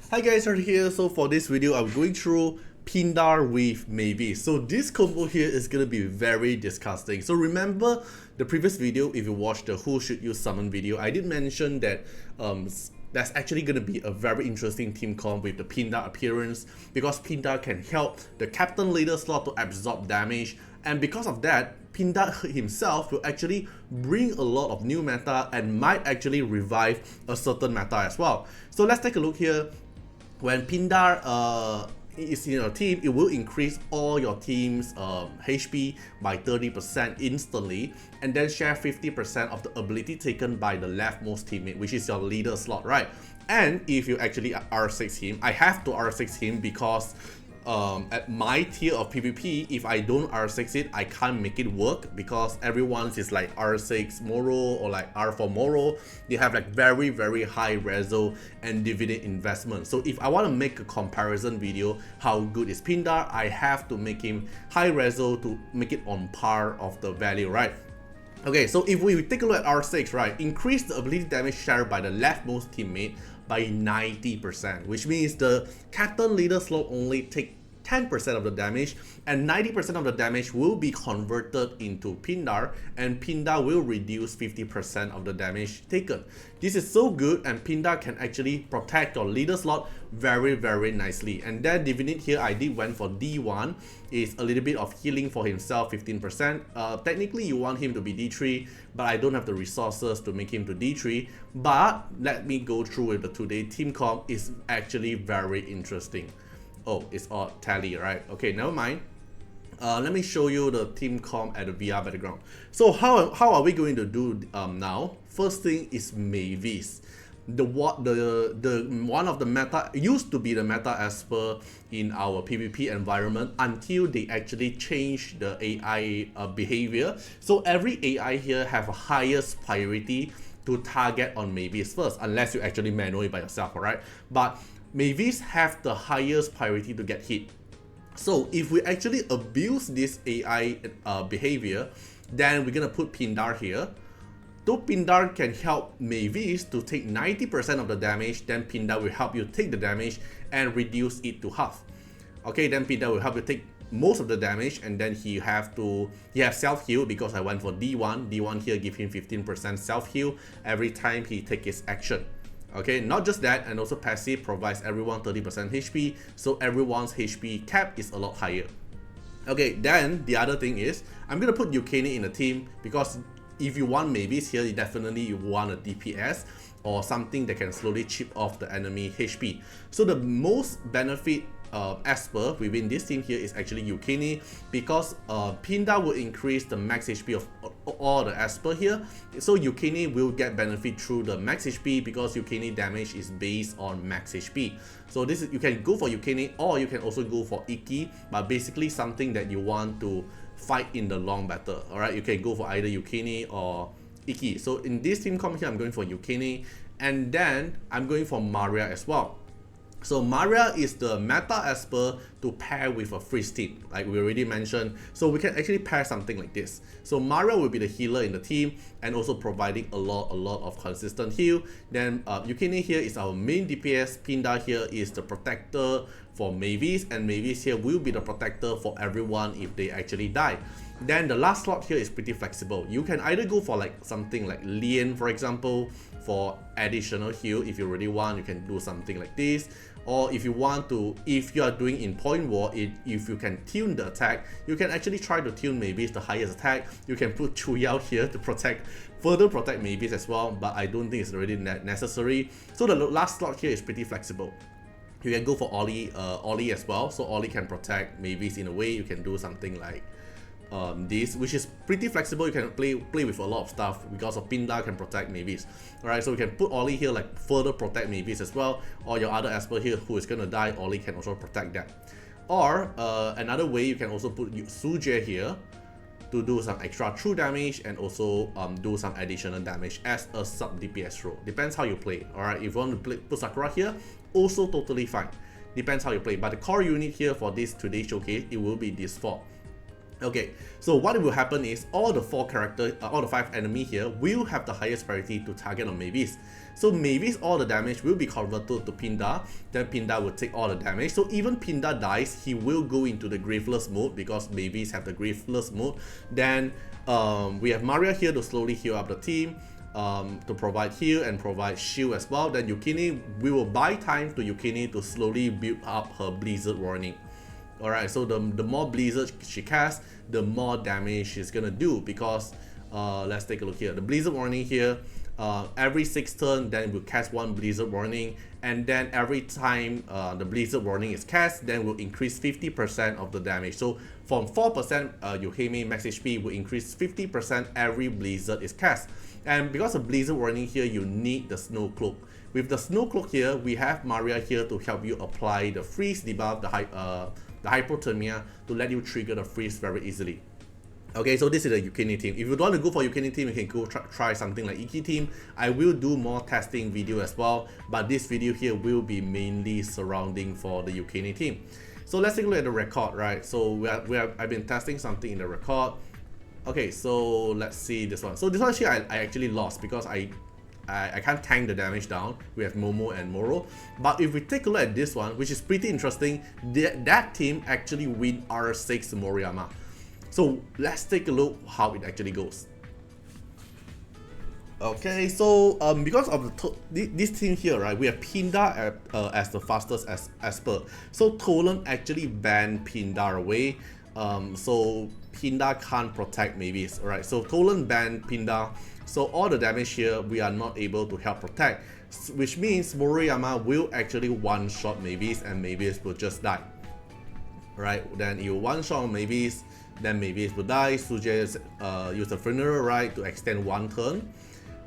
Hi guys, Artiar here. So for this video, I'm going through Pindar with Mavis. So this combo here is going to be very disgusting. So remember the previous video, if you watched the Who Should You Summon video, I did mention that that's actually going to be a very interesting team comp with the Pindar appearance, because Pindar can help the captain leader slot to absorb damage, and because of that, Pindar himself will actually bring a lot of new meta and might actually revive a certain meta as well. So let's take a look here. When Pindar is in your team, it will increase all your team's HP by 30% instantly, and then share 50% of the ability taken by the leftmost teammate, which is your leader slot, right? And if you actually R6 him, I have to R6 him because at my tier of PvP, if I don't R6 it, I can't make it work, because everyone's is like R6 Moro or like R4 Moro. They have like very high reso and dividend investment. So if I want to make a comparison video how good is Pindar, I have to make him high reso to make it on par of the value, right? Okay, so if we take a look at R6, right, increase the ability damage shared by the leftmost teammate by 90%, which means the captain leader slot only take 10% of the damage, and 90% of the damage will be converted into Pindar, and Pindar will reduce 50% of the damage taken. This is so good, and Pindar can actually protect your leader slot very nicely. And that dividend here, I did went for D1, is a little bit of healing for himself, 15%. Technically you want him to be D3, but I don't have the resources to make him to D3. But let me go through with the today team comp. Is actually very interesting. Oh, it's all tally, right? Okay, never mind. Let me show you the team comp at the VR background. So how are we going to do now? First thing is Mavis. The one of the meta used to be the meta as per in our PvP environment until they actually changed the AI behavior. So every AI here have a highest priority to target on Mavis first, unless you actually manually by yourself, alright? But Mavis have the highest priority to get hit. So if we actually abuse this AI behavior, then we're gonna put Pindar here. Though Pindar can help Mavis to take 90% of the damage, then Pindar will help you take the damage and reduce it to half. Okay, then Pindar will help you take most of the damage, and then he has self-heal, because I went for D1. D1 here give him 15% self-heal every time he takes his action. Okay, not just that, and also passive provides everyone 30% HP, so everyone's HP cap is a lot higher. Okay, then the other thing is, I'm gonna put Yukini in the team, because if you want Mavis here, you definitely want a DPS or something that can slowly chip off the enemy HP. So the most benefit Esper within this team here is actually Yukini, because Pindar will increase the max HP of all the Esper here. So Yukini will get benefit through the max HP, because Yukini damage is based on max HP. So this is, you can go for Yukini, or you can also go for Iki, but basically something that you want to fight in the long battle. Alright, you can go for either Yukini or Iki. So in this team comp here, I'm going for Yukini, and then I'm going for Maria as well. So Maria is the meta Esper to pair with a freeze team, like we already mentioned. So we can actually pair something like this. So Maria will be the healer in the team, and also providing a lot of consistent heal. Then Yukini here is our main DPS. Pindar here is the protector for Mavis, and Mavis here will be the protector for everyone if they actually die. Then the last slot here is pretty flexible. You can either go for like something like Lien, for example, for additional heal. If you really want, you can do something like this. Or if you want to, if you are doing in point war, if you can tune the attack, you can actually try to tune Mavis the highest attack. You can put Chuyao here to further protect Mavis as well, but I don't think it's really necessary. So the last slot here is pretty flexible. You can go for Ollie as well. So Ollie can protect Mavis in a way. You can do something like this, which is pretty flexible. You can play with a lot of stuff, because of Pindar can protect Mavis. Alright, so we can put Ollie here, like further protect Mavis as well, or your other Esper here who is gonna die, Ollie can also protect them. Or another way, you can also put Suizai here to do some extra true damage, and also do some additional damage as a sub DPS role. Depends how you play. Alright, if you want to put Sakura here, also totally fine. Depends how you play. But the core unit here for this today's showcase, it will be this 4. Okay, so what will happen is all the 5 enemy here will have the highest priority to target on Mavis. So Mavis, all the damage will be converted to Pindar, then Pindar will take all the damage. So even Pindar dies, he will go into the Graveless mode because Mavis have the Graveless mode. Then we have Maria here to slowly heal up the team, to provide heal and provide shield as well. Then Yukini, we will buy time to Yukini to slowly build up her Blizzard Warning. Alright, so the more Blizzard she casts, the more damage she's gonna do, because let's take a look here. The Blizzard Warning here, every 6 turns, then we'll cast 1 Blizzard Warning, and then every time the Blizzard Warning is cast, then we'll increase 50% of the damage. So from 4% Yuhime max HP will increase 50% every Blizzard is cast. And because of Blizzard Warning here, you need the Snow Cloak. With the Snow Cloak here, we have Maria here to help you apply the freeze debuff, the hypothermia, to let you trigger the freeze very easily. Okay, so this is the Yukini team. If you don't want to go for Yukini team, you can go try something like Iki team. I will do more testing video as well, but this video here will be mainly surrounding for the Yukini team. So let's take a look at the record, right? So I've been testing something in the record. Okay, so let's see this one. So this one here I actually lost because I can't tank the damage down. We have Momo and Moro. But if we take a look at this one, which is pretty interesting, that team actually win R6 Moriyama. So let's take a look how it actually goes. Okay, so because of this team here, right, we have Pindar as the fastest as per. So Toland actually banned Pindar away. So Pindar can't protect Mavis, alright? So Toland banned Pindar. So all the damage here we are not able to help protect, which means Moriyama will actually one-shot Mavis and Mavis will just die. Right, then you one-shot Mavis, then Mavis will die. Suizai use the funeral right to extend 1 turn.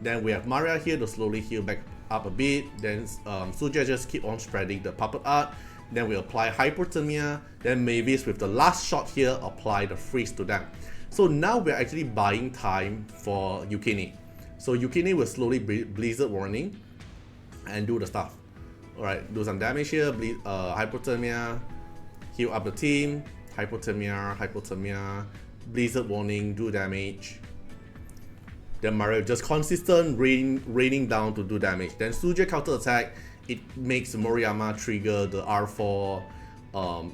Then we have Maria here to slowly heal back up a bit. Then Suizai just keep on spreading the puppet art. Then we apply hypothermia. Then Mavis with the last shot here apply the freeze to them. So now we're actually buying time for Yukini. So Yukini will slowly Blizzard Warning and do the stuff. Alright, do some damage here, hypothermia, heal up the team, hypothermia, Blizzard Warning, do damage. Then Mario just consistent raining down to do damage. Then Suizai counter attack, it makes Moriyama trigger the R4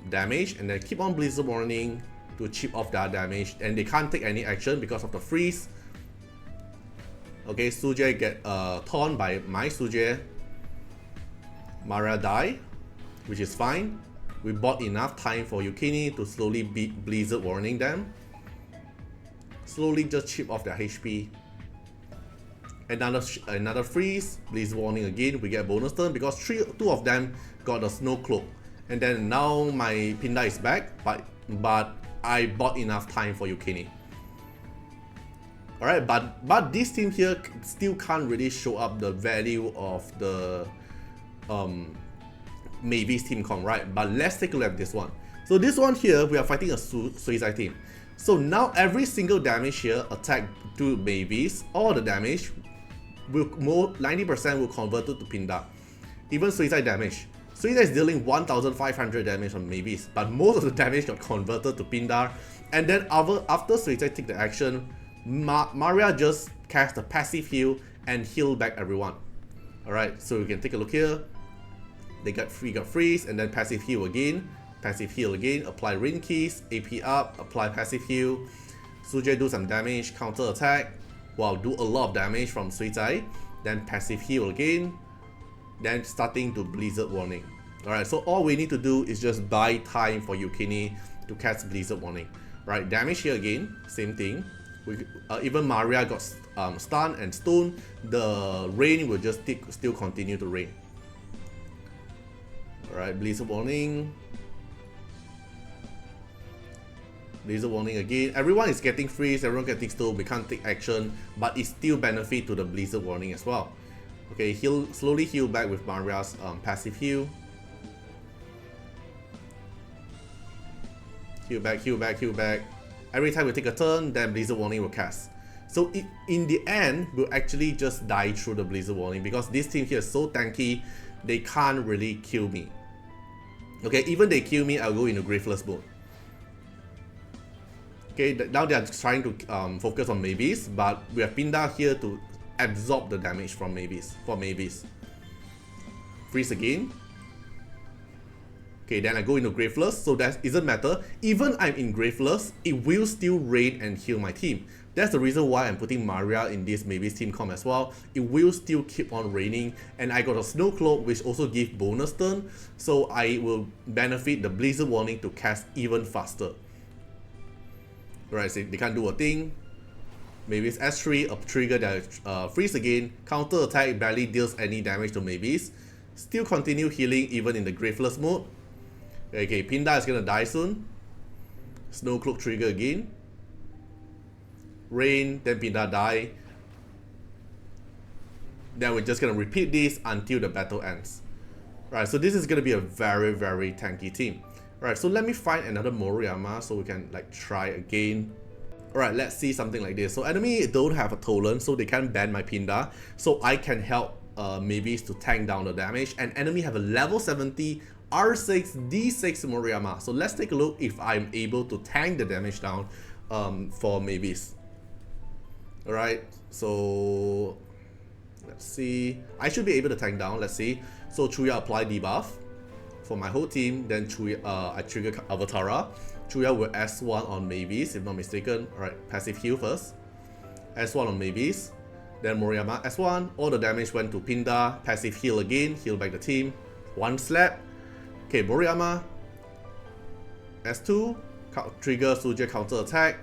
damage, and then keep on Blizzard Warning to chip off that damage, and they can't take any action because of the freeze. Okay, Suizai get torn by my Suizai. Maria die, which is fine. We bought enough time for Yukini to slowly beat Blizzard Warning them. Slowly just chip off their HP. Another freeze, Blizzard Warning again, we get bonus turn because 2 of them got a Snow Cloak. And then now my Pindar is back, but I bought enough time for Yukini. Alright, but this team here still can't really show up the value of the Mavis team comp, right? But let's take a look at this one. So this one here, we are fighting a Suizai team. So now every single damage here attack to Mavis, all the damage will 90% will convert to Pindar. Even Suizai damage. Suizai is dealing 1500 damage on Mavis, but most of the damage got converted to Pindar. And then after Suizai take the action, Maria just cast a passive heal and heal back everyone. Alright, so we can take a look here. We got freeze and then passive heal again, apply rain keys, AP up, apply passive heal. Suizai do some damage, counter attack. Wow, do a lot of damage from Suizai. Then passive heal again. Then starting to Blizzard Warning. Alright, so all we need to do is just buy time for Yukini to cast Blizzard Warning. Right, damage here again, same thing. Even Maria got stunned and stoned. The rain will just still continue to rain. Alright, Blizzard Warning. Blizzard Warning again. Everyone is getting freeze, everyone getting stoned. We can't take action, but it still benefit to the Blizzard Warning as well. Okay, slowly heal back with Maria's passive heal. Heal back. Every time we take a turn, then Blizzard Warning will cast. So in the end, we'll actually just die through the Blizzard Warning because this team here is so tanky, they can't really kill me. Okay, even they kill me, I'll go into Graveless mode. Okay, now they are trying to focus on Mavis, but we have Pindar here to absorb the damage from Mavis. Freeze again. Okay, then I go into Graveless, so that doesn't matter. Even I'm in Graveless, it will still raid and heal my team. That's the reason why I'm putting Maria in this Mavis team comp as well. It will still keep on raining, and I got a Snow Cloak which also gives bonus turn, so I will benefit the Blizzard Warning to cast even faster. Right, so they can't do a thing. Mavis S3, up trigger that freeze again, counter attack barely deals any damage to Mavis. Still continue healing even in the Graveless mode. Okay, Pindar is gonna die soon. Snow Cloak trigger again. Rain, then Pindar die. Then we're just gonna repeat this until the battle ends. Right, so this is gonna be a very, very tanky team. Right, so let me find another Moro so we can like try again. Alright, let's see something like this. So enemy don't have a Toland, so they can't ban my Pindar. So I can help Mavis to tank down the damage. And enemy have a level 70 R6 D6 Moro. So let's take a look if I'm able to tank the damage down for Mavis. Alright, so let's see. I should be able to tank down, let's see. So Chuya apply debuff for my whole team, then Chuya, I trigger Avatara. Chuya will S1 on Mavis, if not mistaken. Alright, passive heal first. S1 on Mavis. Then Moriyama S1. All the damage went to Pindar. Passive heal again, heal back the team. One slap. Okay, Moriyama. S2. Trigger Suizai counter attack.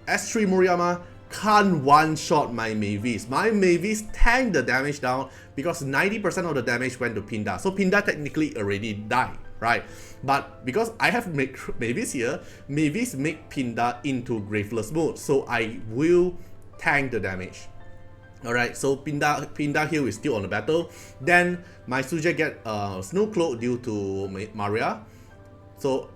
S3 Moriyama. Can't one-shot my Mavis. My Mavis tanked the damage down because 90% of the damage went to Pindar. So Pindar technically already died, right? But because I have Mavis here, Mavis make Pindar into Graveless mode. So I will tank the damage. Alright, so Pindar here is still on the battle. Then my Suizai get Snow Cloak due to Maria. So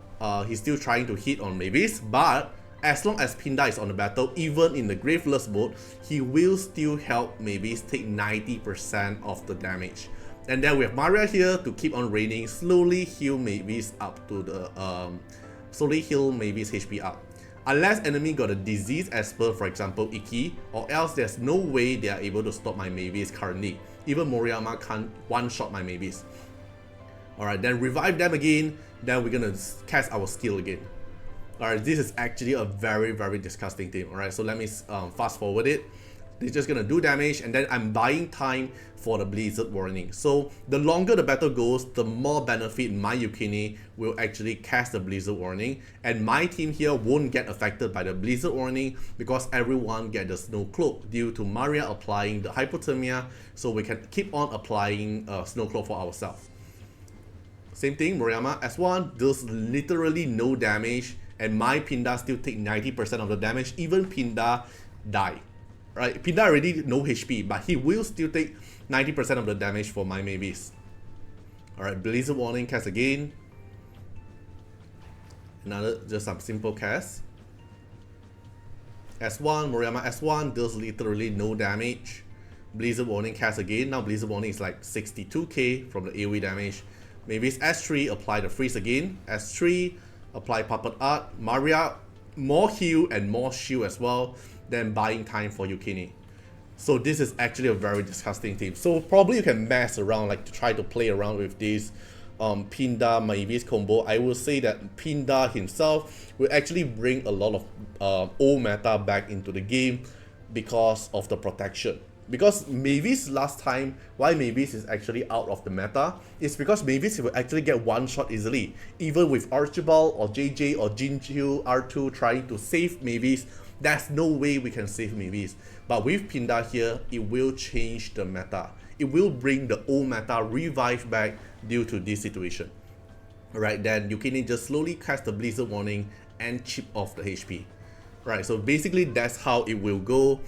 he's still trying to hit on Mavis, but as long as Pindar is on the battle, even in the Graveless mode, he will still help Mavis take 90% of the damage. And then we have Maria here to keep on raining, slowly heal Mavis up to the slowly heal Mavis HP up. Unless enemy got a disease as per, for example, Iki, or else there's no way they are able to stop my Mavis currently. Even Moriyama can't one-shot my Mavis. Alright, then revive them again, then we're gonna cast our skill again. Alright, this is actually a very, very disgusting team. Alright, so let me fast forward it. They're just gonna do damage, and then I'm buying time for the Blizzard Warning. So the longer the battle goes, the more benefit my Yukini will actually cast the Blizzard Warning, and my team here won't get affected by the Blizzard Warning because everyone get the Snow Cloak due to Maria applying the Hypothermia, so we can keep on applying Snow Cloak for ourselves. Same thing, Moriyama S1 does literally no damage, and my Pindar still take 90% of the damage. Even Pindar die. Right, Pindar already no HP, but he will still take 90% of the damage for my Mavis. Alright, Blizzard Warning cast again. Another, just some simple cast. S1, Moriyama S1 does literally no damage. Blizzard Warning cast again. Now Blizzard Warning is like 62k from the AoE damage. Mavis S3, apply the freeze again. S3, apply Puppet Art. Maria, more heal and more shield as well. Then buying time for Yukini. So this is actually a very disgusting team. So probably you can mess around, like to try to play around with this Pindar Mavis combo. I will say that Pindar himself will actually bring a lot of old meta back into the game because of the protection. Because Mavis last time, why Mavis is actually out of the meta, is because Mavis will actually get one shot easily. Even with Archibald or JJ or Jinju R2 trying to save Mavis, there's no way we can save Mavis. But with Pindar here, it will change the meta. It will bring the old meta revive back due to this situation. Alright, then Yukini just slowly cast the Blizzard Warning and chip off the HP. Right, so basically that's how it will go.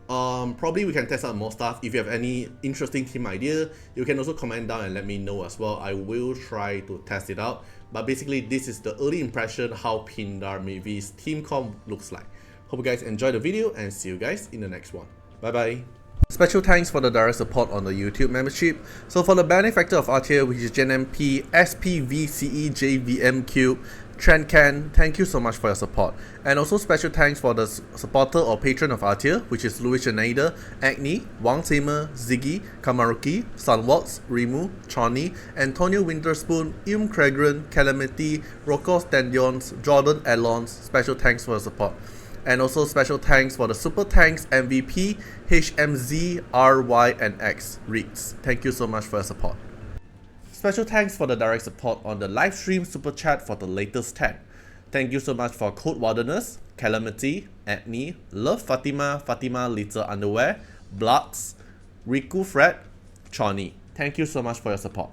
Probably we can test out more stuff. If you have any interesting team idea, you can also comment down and let me know as well. I will try to test it out. But basically this is the early impression how Pindar Mavis team comp looks like. Hope you guys enjoyed the video and see you guys in the next one. Bye bye. Special thanks for the direct support on the YouTube membership. So for the benefactor of Artiar, which is GenMP, SPVCEJVMQ, Trent Can, thank you so much for your support. And also special thanks for the supporter or patron of Artiar, which is Louis Schneider, Agni, Wang Tamer, Ziggy, Kamaruki, Sunwalks, Rimu, Chani, Antonio Winterspoon, Cragran, Calamity, Rocco Standions, Jordan Alons. Special thanks for your support. And also special thanks for the Super Thanks MVP, HMZ, RY, and X Reads. Thank you so much for your support. Special thanks for the direct support on the live stream super chat for the latest tag. Thank you so much for Code Wardeners, Calamity, Agni, Love Fatima, Fatima Little Underwear, Bloods, Riku Fred, Chani. Thank you so much for your support.